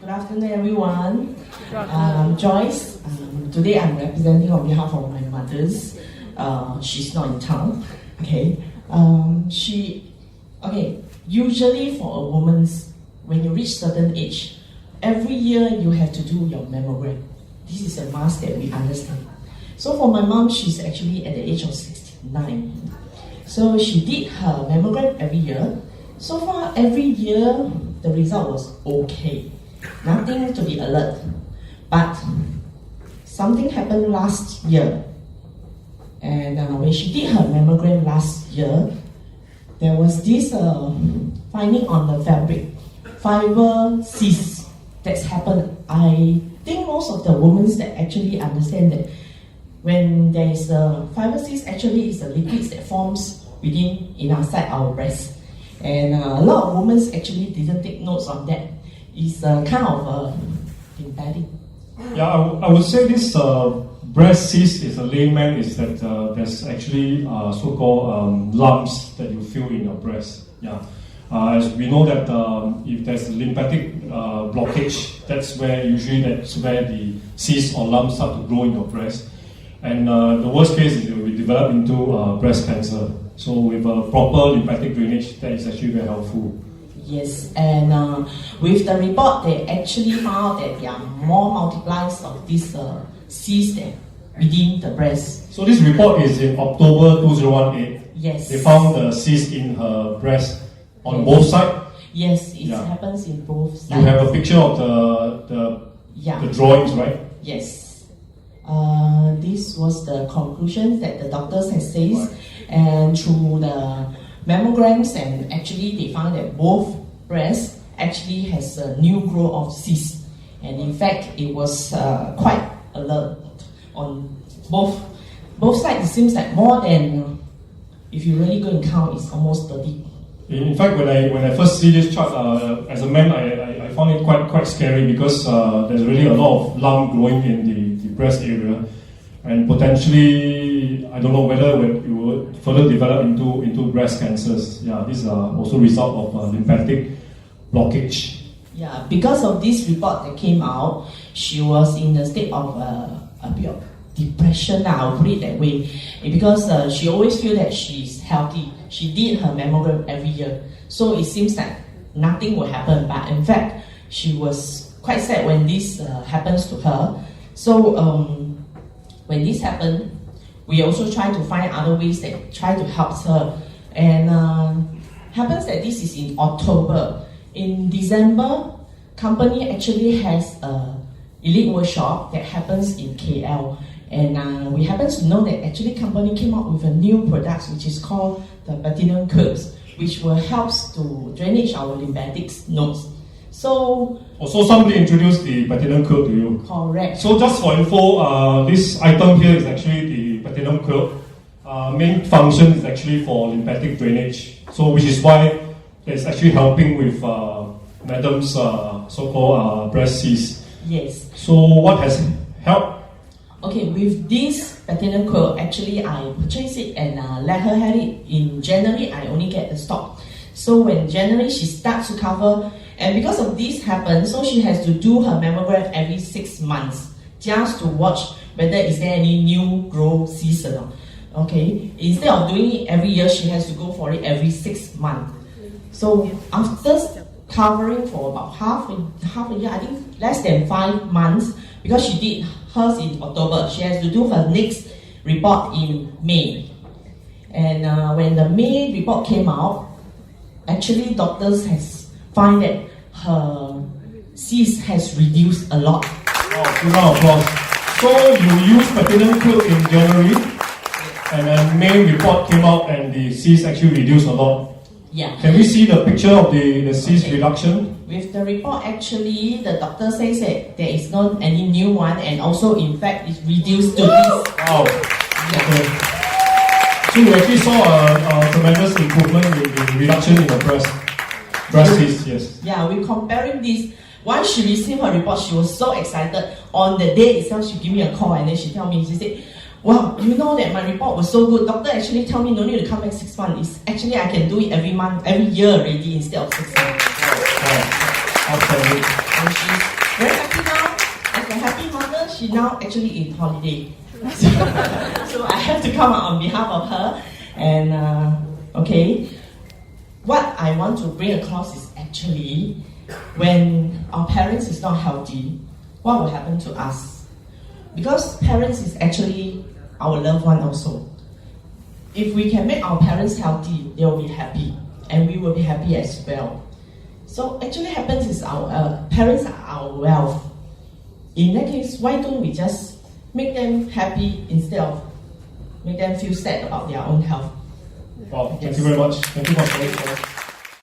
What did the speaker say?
Good afternoon, everyone. I'm Joyce. Today I'm representing on behalf of my mother's. She's not in town. Okay. Usually for a woman, when you reach certain age, every year you have to do your mammogram. This is a must that we understand. So for my mom, she's actually at the age of 69. So she did her mammogram every year. So far, every year the result was okay. Nothing to be alert. But something happened last year. And when she did her mammogram last year, there was this finding on the fabric, fiber cysts that's happened. I think most of the women that actually understand that when there is a fiber cyst, actually is the liquids that forms inside our breast. And a lot of women actually didn't take notes on that. It's kind of lymphatic. Yeah, I would say this breast cyst is a layman is that there's actually so-called lumps that you feel in your breast. Yeah, as we know that if there's a lymphatic blockage, that's where the cysts or lumps start to grow in your breast. And the worst case is it will develop into breast cancer. So with a proper lymphatic drainage, that is actually very helpful. Yes, and with the report, they actually found that there are more multiplies of this cyst within the breast. So this report is in October 2018. Yes. They found the cyst in her breast on both sides. Yes, it happens in both sides. You have a picture of the drawings, right? Yes. This was the conclusion that the doctors have said, and through the mammograms, and actually they found that both breasts actually has a new growth of cysts, and in fact it was quite alert on both sides. It seems like more than, if you really go and count, it's almost 30. In fact, when I first see this chart, as a man, I found it quite scary because there's really a lot of lump growing in the breast area, and potentially, I don't know whether it will further develop into breast cancers. Yeah, these are also result of lymphatic blockage. Yeah, because of this report that came out, she was in a state of a bit of depression. I'll put it that way, because she always feel that she's healthy. She did her mammogram every year, so it seems like nothing will happen. But in fact, she was quite sad when this happens to her. So when this happened, we also try to find other ways that try to help her. And happens that this is in October. In December, company actually has a elite workshop that happens in KL. And we happen to know that actually company came up with a new product which is called the platinum curves, which will help to drainage our lymphatic nodes. So somebody introduced the platinum curve to you. Correct. So just for info, this item here is actually the platinum curve. Main function is actually for lymphatic drainage. So which is why it's actually helping with madam's so-called breast cysts. Yes. So what has helped? Okay, with this platinum curve, actually I purchased it and let her have it in January. I only get the stock. So when January she starts to cover, and because of this happens, so she has to do her mammogram every 6 months just to watch whether is there any new growth cyst or not. Okay, instead of doing it every year, she has to go for it every 6 months. So after covering for about half a year, I think less than 5 months, because she did hers in October, she has to do her next report in May. And when the May report came out, actually doctors has find that her cyst has reduced a lot. Round of applause. So you used platinum curve in January, and then May report came out and the cyst actually reduced a lot. Yeah. Can we see the picture of the cyst reduction? With the report, actually, the doctor says that there is not any new one, and also, in fact, it's reduced to this. Wow. Yeah. Okay. So you actually saw a tremendous improvement in reduction in the breast cyst, yes. Yeah, we're comparing this. Once she received her report, she was so excited. On the day itself, she gave me a call and then she told me, she said, wow, you know that my report was so good. Doctor actually told me no need to come back 6 months. Actually, I can do it every month, every year already instead of 6 months. Wow. Outstanding. And she's She now actually in holiday. So I have to come out on behalf of her. And okay, what I want to bring across is actually when our parents is not healthy, what will happen to us? Because parents is actually our loved one also. If we can make our parents healthy, they will be happy, and we will be happy as well. So actually happens is our parents are our wealth. In that case, why don't we just make them happy instead of make them feel sad about their own health? Wow, thank you very much. Thank you for sharing.